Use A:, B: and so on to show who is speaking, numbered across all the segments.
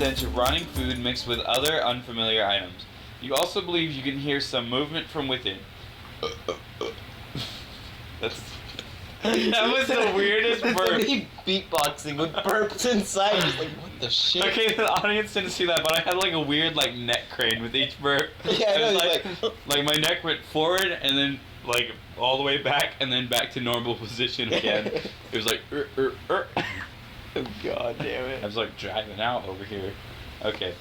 A: stench of rotting food mixed with other unfamiliar items. You also believe you can hear some movement from within. That was the weirdest burp.
B: Somebody beatboxing with burps inside. Just like, what the shit?
A: Okay, the audience didn't see that, but I had like a weird like neck crane with each burp.
B: Yeah, I know.
A: Like my neck went forward and then like all the way back and then back to normal position again. It was like
B: Oh, God damn it.
A: I was like driving out over here. Okay.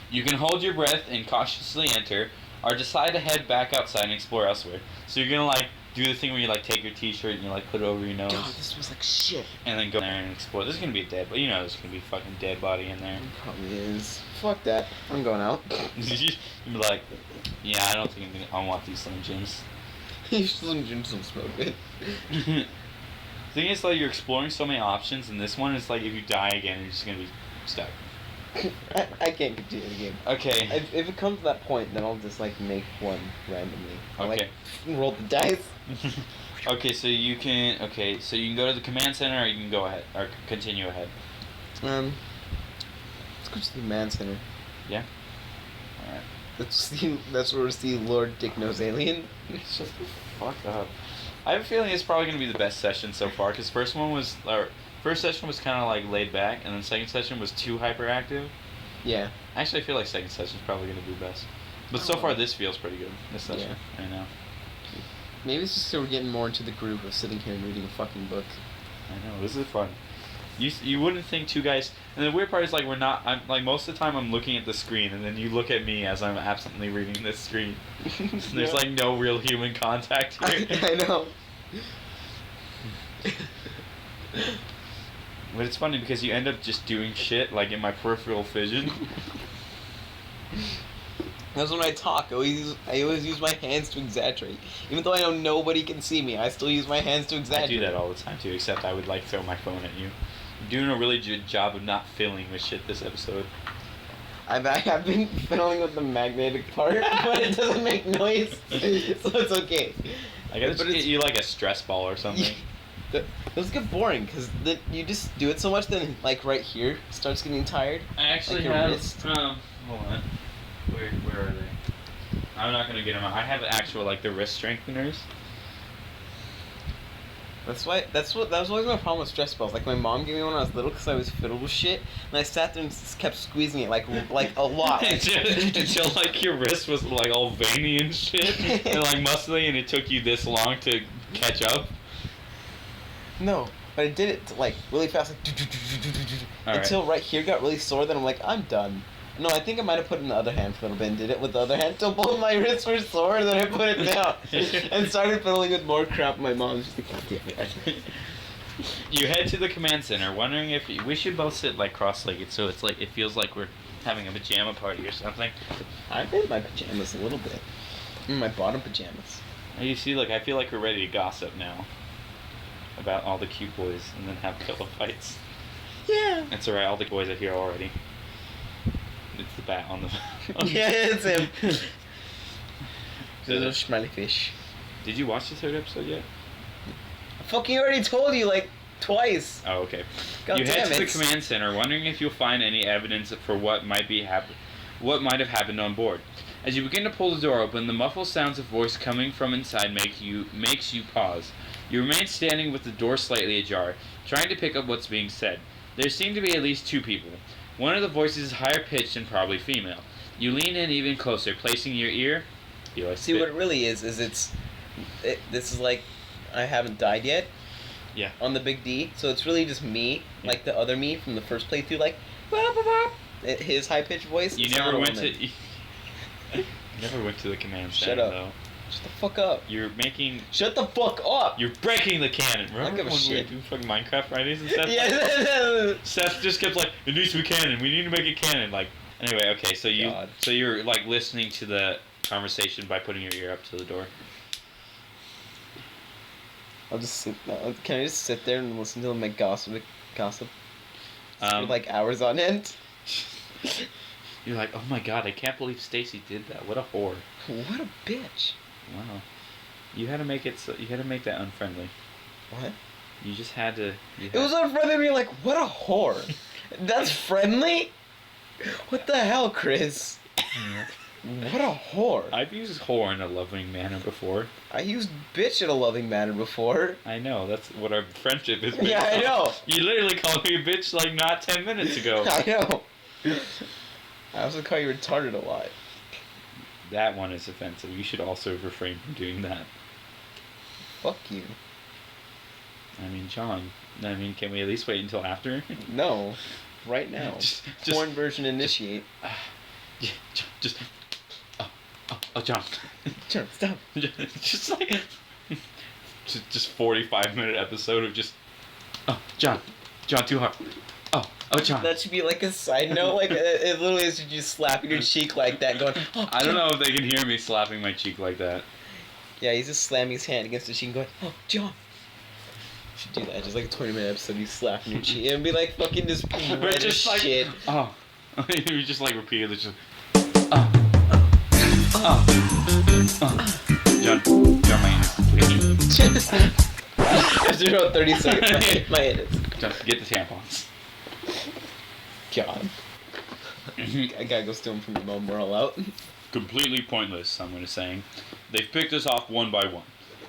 A: You can hold your breath and cautiously enter, or decide to head back outside and explore elsewhere. So you're gonna like do the thing where you like take your t-shirt and you like put it over your nose.
B: God, this smells like shit.
A: And then go there and explore. There's gonna be a dead, but you know there's gonna be a fucking dead body in there.
B: It probably is. Fuck that. I'm going out.
A: You'd be like, yeah, I don't think I want these Slim Jims.
B: These Slim Jims don't smell good.
A: The thing is, like, you're exploring so many options, and this one is like, if you die again, you're just gonna be stuck.
B: I can't continue the game.
A: Okay.
B: If it comes to that point, then I'll just like make one randomly.
A: Okay.
B: Like, roll the dice.
A: Okay, so you can. Okay, so you can go to the command center, or you can go ahead, or continue ahead.
B: Let's go to the command center.
A: Yeah. All right.
B: That's where we see Lord Dick Nose Alien.
A: Shut the fuck up. I have a feeling it's probably gonna be the best session so far, because first session was kind of like laid back, and then second session was too hyperactive.
B: Yeah.
A: Actually, I feel like second session's probably gonna be best. But so far, this feels pretty good. This session,
B: Yeah.
A: I know.
B: Maybe it's just so we're getting more into the groove of sitting here and reading a fucking book.
A: I know, this is fun. You wouldn't think two guys, and the weird part is like I'm like most of the time I'm looking at the screen, and then you look at me as I'm absently reading this screen. There's like no real human contact here.
B: I know.
A: But it's funny because you end up just doing shit like in my peripheral vision.
B: That's when I talk. I always use my hands to exaggerate. Even though I know nobody can see me, I still use my hands to exaggerate.
A: I do that all the time too, except I would like throw my phone at you. I'm doing a really good job of not filling with shit this episode.
B: I've been fiddling with the magnetic part, but it doesn't make noise, so it's okay.
A: I gotta just get you like a stress ball or something.
B: Those get boring because you just do it so much, then like right here starts getting tired.
A: I actually
B: like
A: have.
B: Wrist.
A: Hold on. Where are they? I'm not gonna get them out. I have actual like the wrist strengtheners.
B: That was always my problem with stress balls. Like my mom gave me one when I was little because I was fiddled with shit, and I sat there and just kept squeezing it like a lot.
A: until like your wrist was like all veiny and shit, and like muscly, and it took you this long to catch up.
B: No, but I did it like really fast, like until right here got really sore. Then I'm like, I'm done. No, I think I might have put it in the other hand for a little bit and did it with the other hand till both my wrists were sore, and then I put it down and started fiddling with more crap. My mom's just like, God damn it.
A: You head to the command center, wondering if we should both sit like cross-legged, so it's like it feels like we're having a pajama party or something.
B: I'm in my pajamas a little bit. In my bottom pajamas.
A: You see, like I feel like we're ready to gossip now about all the cute boys and then have pillow fights.
B: Yeah.
A: It's alright, all the boys are here already. It's the bat on the...
B: Yeah, it's him. There's a smiley fish.
A: Did you watch the third episode yet?
B: I fucking already told you, like, twice.
A: Oh, okay.
B: God
A: you
B: damn
A: head to
B: it.
A: the command center, wondering if you'll find any evidence for what might have happened on board. As you begin to pull the door open, the muffled sounds of voice coming from inside makes you pause. You remain standing with the door slightly ajar, trying to pick up what's being said. There seem to be at least two people. One of the voices is higher pitched and probably female. You lean in even closer, placing your ear...
B: See, what it really is this is like, I haven't died yet.
A: Yeah.
B: On the Big D, so it's really just me, like the other me from the first playthrough, like, his high-pitched voice.
A: You never went to... You never went to the command center,
B: Shut up.
A: though.
B: Shut the fuck up.
A: You're making...
B: Shut the fuck up!
A: You're breaking the canon. Remember
B: give a
A: when
B: shit.
A: we were doing fucking Minecraft Fridays and stuff?
B: Yeah.
A: Seth just kept like, it needs to be canon. We need to make it canon. Like, anyway, okay. So you're like listening to the conversation by putting your ear up to the door.
B: I'll just sit. Can I just sit there and listen to them make gossip for like hours on end?
A: You're like, oh my god, I can't believe Stacey did that. What a whore.
B: What a bitch.
A: Wow. You had to make it. You had to make that unfriendly.
B: What?
A: You just had to.
B: It was unfriendly to be like, what a whore. That's friendly? What the hell, Chris? What a whore.
A: I've used whore in a loving manner before.
B: I used bitch in a loving manner before.
A: I know, that's what our friendship is based
B: Yeah, I
A: on.
B: know.
A: You literally called me a bitch like not 10 minutes ago.
B: I know. I also call you retarded a lot.
A: That one is offensive. You should also refrain from doing that.
B: Fuck you.
A: I mean, John, can we at least wait until after?
B: No. Right now.
A: Just
B: Porn version initiate.
A: Just oh, John.
B: John, stop.
A: Just like just 45-minute episode of just John, too hard. Oh, John.
B: That should be like a side note. Like it literally is you just slapping your cheek like that, going. Oh,
A: I don't know if they can hear me slapping my cheek like that.
B: Yeah, he's just slamming his hand against the cheek, going, "Oh, John." You should do that. Just like a 20-minute episode, you slapping your cheek, and be like fucking just red as
A: like,
B: shit.
A: You just like repeatedly just. John, my anus.
B: After about 30 seconds, my anus.
A: John, get the tampons.
B: God. I gotta go steal them from your mom. We're all out.
A: Completely pointless, I'm gonna say. They've picked us off one by one.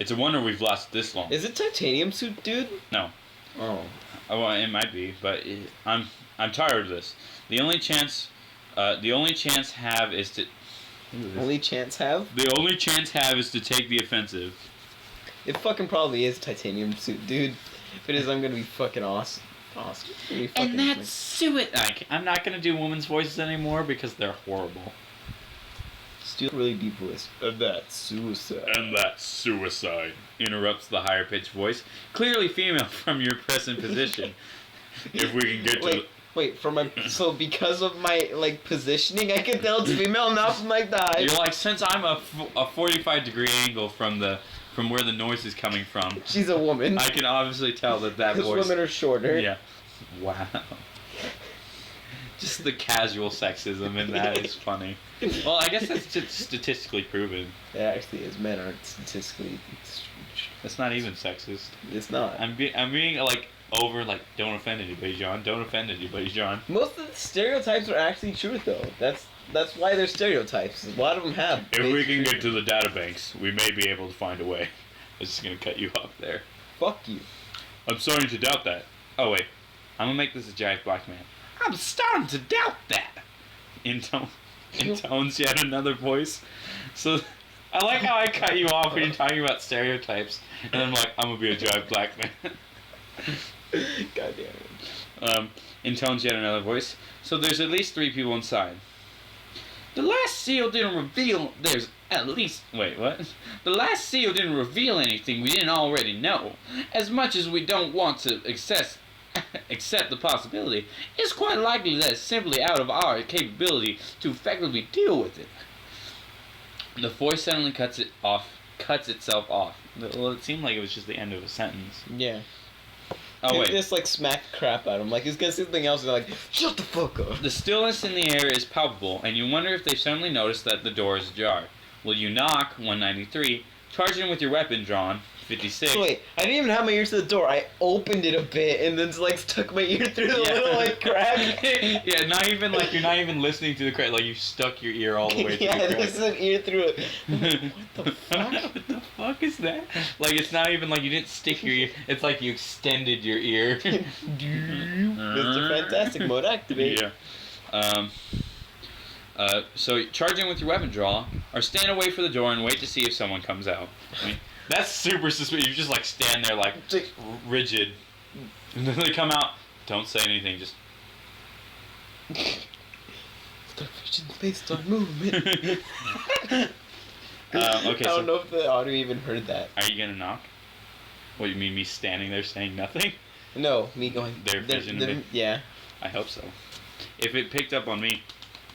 A: It's a wonder we've lasted this long.
B: Is it titanium suit, dude?
A: No.
B: Oh.
A: Well, it might be, but I'm tired of this. The only chance have is to.
B: Only chance have?
A: The only chance have is to take the offensive.
B: It fucking probably is titanium suit, dude. If it is, I'm gonna be fucking awesome.
A: And that's suicide. I'm not gonna do women's voices anymore because they're horrible.
B: Still really deep voice. And that's suicide.
A: And that's suicide. Interrupts the higher pitched voice. Clearly female from your present position. If we can get to.
B: Wait, so because of my like positioning, I can tell it's female, not from like the high.
A: You're like, since I'm a 45-degree angle from where the noise is coming from.
B: She's a woman.
A: I can obviously tell that voice.
B: Because women are shorter.
A: Yeah. Wow. Just the casual sexism in that is funny. Well, I guess that's just statistically proven.
B: It actually is. Men aren't statistically.
A: That's not even sexist.
B: It's not.
A: I'm being like over like don't offend anybody, John. Don't offend anybody, John.
B: Most of the stereotypes are actually true, though. That's why they're stereotypes. A lot of them have.
A: If we can get to the databanks, we may be able to find a way. I was just gonna cut you off there.
B: Fuck you.
A: I'm starting to doubt that. Oh wait, I'm gonna make this a giant black man. I'm starting to doubt that. Intones yet another voice. So I like how I cut you off when you're talking about stereotypes, and I'm like, I'm gonna be a giant black man.
B: God damn it.
A: Intones yet another voice. So there's at least 3 people inside. The last seal didn't reveal there's at least... Wait, what? The last seal didn't reveal anything we didn't already know. As much as we don't want to accept the possibility, it's quite likely that it's simply out of our capability to effectively deal with it. The voice suddenly cuts itself off. Well, it seemed like it was just the end of a sentence.
B: Yeah.
A: Oh, wait.
B: Just like smack the crap out of him. Like he's gonna say something else and they're like, shut the fuck up.
A: The stillness in the air is palpable, and you wonder if they suddenly noticed that the door is ajar. Will you knock? 193. Charge in with your weapon drawn. 56.
B: So wait, I didn't even have my ear to the door. I opened it a bit and then like stuck my ear through the little like crack.
A: Yeah, not even like you're not even listening to the crack. Like you stuck your ear all the way through the crack.
B: Yeah, there's an ear through it. What the fuck?
A: What the fuck is that? Like it's not even like you didn't stick your ear. It's like you extended your ear.
B: Mr. Fantastic Mode activate.
A: Yeah. So charge in with your weapon draw, or stand away for the door and wait to see if someone comes out. I mean, that's super suspicious. You just like stand there like rigid, and then they come out. Don't say anything. Just.
B: The vision's based on movement.
A: Okay.
B: I don't know if the audio even heard that.
A: Are you gonna knock? What, you mean me standing there saying nothing?
B: No, me going.
A: Their vision.
B: Yeah.
A: I hope so. If it picked up on me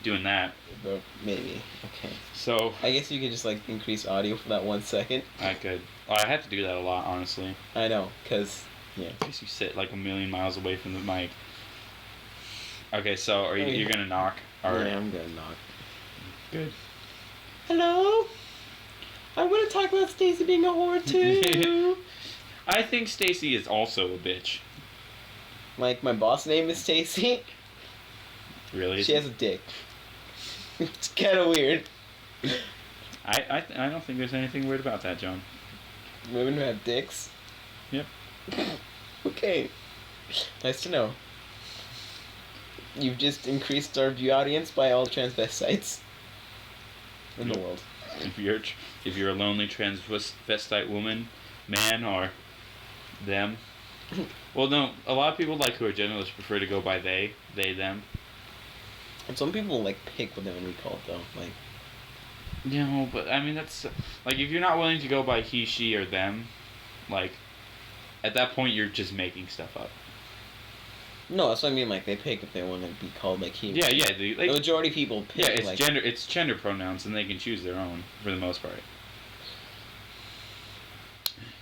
A: doing that.
B: But maybe. Okay.
A: So.
B: I guess you could just like increase audio for that 1 second.
A: I could. Oh, I have to do that a lot, honestly.
B: I know, cause yeah.
A: Because you sit like a million miles away from the mic. Okay, so are you're gonna knock? Or...
B: Yeah, I'm gonna knock.
A: Good.
B: Hello? I want to talk about Stacey being a whore too.
A: I think Stacey is also a bitch.
B: Like my boss name is Stacey.
A: Really?
B: She has a dick. It's kind of weird.
A: I don't think there's anything weird about that, John.
B: Women who have dicks?
A: Yep.
B: Okay. Nice to know. You've just increased our view audience by all transvestites in the world.
A: If you're a lonely transvestite woman, man, or them. Well, no, a lot of people who are genderless prefer to go by they, them.
B: And some people pick what they want to be called though.
A: No, but I mean that's if you're not willing to go by he, she, or them, at that point you're just making stuff up.
B: No, that's what I mean. They pick if they want to be called he.
A: Yeah, yeah.
B: The majority of people pick.
A: Yeah, it's gender pronouns, and they can choose their own for the most part.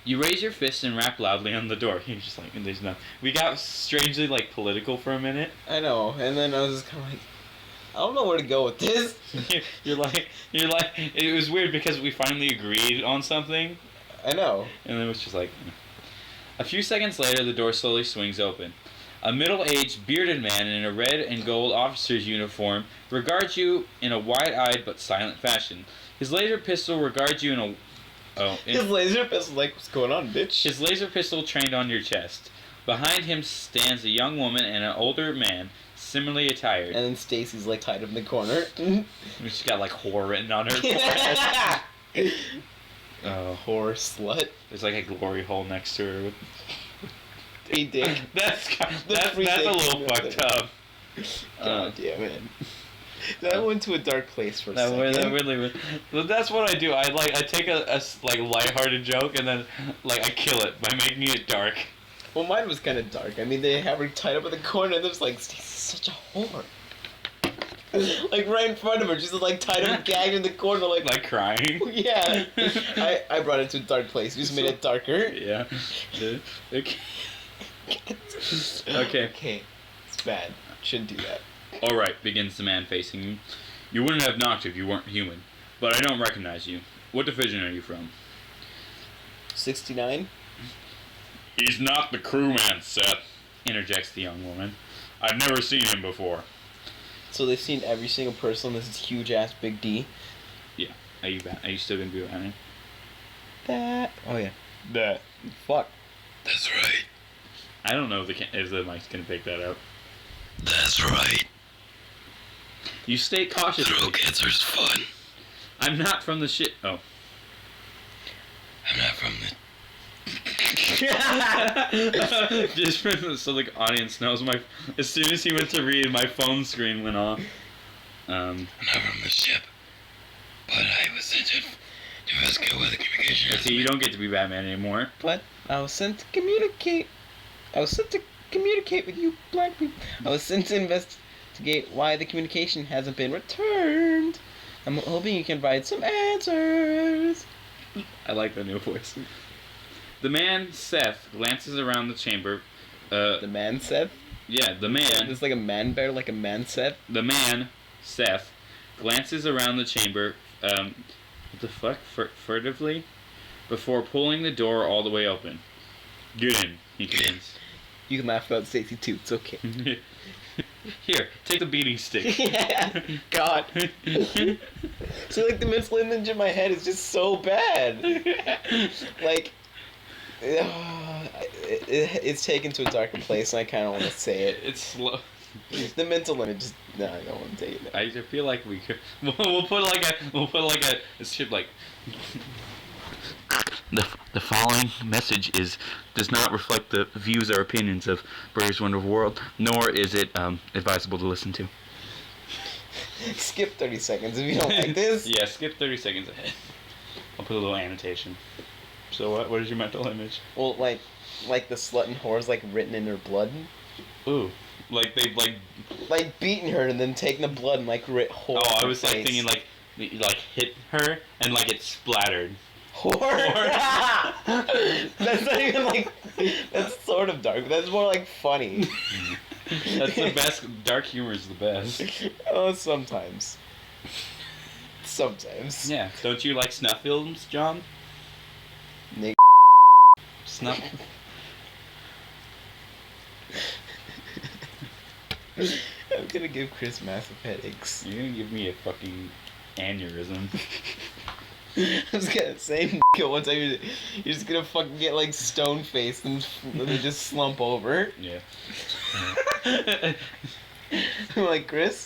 A: You raise your fist and rap loudly on the door. You're just there's no. We got strangely political for a minute.
B: I know, and then I was just kind of I don't know where to go with this.
A: you're like, it was weird because we finally agreed on something.
B: I know.
A: And it was just A few seconds later, the door slowly swings open. A middle-aged, bearded man in a red and gold officer's uniform regards you in a wide-eyed but silent fashion. His laser pistol regards you in a... His
B: laser pistol, what's going on, bitch?
A: His laser pistol trained on your chest. Behind him stands a young woman and an older man, similarly attired.
B: And then Stacey's, tied up in the corner.
A: She's got, whore written on her forehead.
B: Whore slut.
A: There's, a glory hole next to her with...
B: Hey, dick.
A: That's a little fucked up.
B: God damn it. That went to a dark place for a second.
A: That really went. But that's what I do. I take a lighthearted joke and then I kill it by making it dark.
B: Well, mine was kind of dark. I mean, they have her tied up in the corner and there's Stacey's such a whore. Right in front of her, she's tied up and gagged in the corner,
A: crying.
B: Yeah. I brought it to a dark place. We just made it darker.
A: Yeah. Okay.
B: Okay. It's bad. Shouldn't do that.
A: Alright, begins the man facing you. You wouldn't have knocked if you weren't human, but I don't recognize you. What division are you from?
B: 69?
A: He's not the crewman, Seth, interjects the young woman. I've never seen him before.
B: So they've seen every single person on this huge-ass Big D?
A: Yeah. Are you still gonna be behind him?
B: That. Oh, yeah.
A: That.
B: Fuck.
C: That's right.
A: I don't know if the mic's gonna pick that up.
C: That's right.
A: You state cautiously.
C: Throat cancer's fun.
A: I'm not from the shit. Oh.
C: I'm not from the...
A: Just so the audience knows, as soon as he went to read, my phone screen went off.
C: I'm not from the ship, but I was sent to investigate whether communication...
A: See, you don't get to be Batman anymore.
B: What? I was sent to communicate. With you black people. I was sent to investigate why the communication hasn't been returned. I'm hoping you can provide some answers.
A: I like the new voice. The man, Seth, glances around the chamber.
B: The man, Seth?
A: Yeah, the man.
B: It's a man bear, a man, Seth?
A: The man, Seth, glances around the chamber, what the fuck, furtively, before pulling the door all the way open. Get in, he commands.
B: You can laugh about Stacey too, it's okay.
A: Here, take the beating stick.
B: Yeah, God. So, the mental image in my head is just so bad. It's taken to a darker place, and I kind of want to say it.
A: It's slow.
B: The mental image is... No, I don't want to take it.
A: I feel like we could... We'll put a ship The following message does not reflect the views or opinions of Burger's Wonderful World, nor is it advisable to listen to.
B: Skip 30 seconds if you don't like this.
A: Yeah, skip 30 seconds ahead. I'll put a little annotation. So what is your mental image?
B: Well, the slut and whore's written in her blood.
A: Ooh. They
B: beating her and then taking the blood and writ whore.
A: Oh, I was thinking hit her and it splattered.
B: Whore? That's not even that's sort of dark. That's more funny.
A: That's the best. Dark humor is the best.
B: Oh, sometimes. Sometimes.
A: Yeah. Don't you like snuff films, John?
B: Nick. I'm gonna give Chris massive headaches.
A: You're gonna give me a fucking aneurysm.
B: I was gonna say one time you're just gonna fucking get like stone faced and then just slump over.
A: Yeah.
B: Like Chris.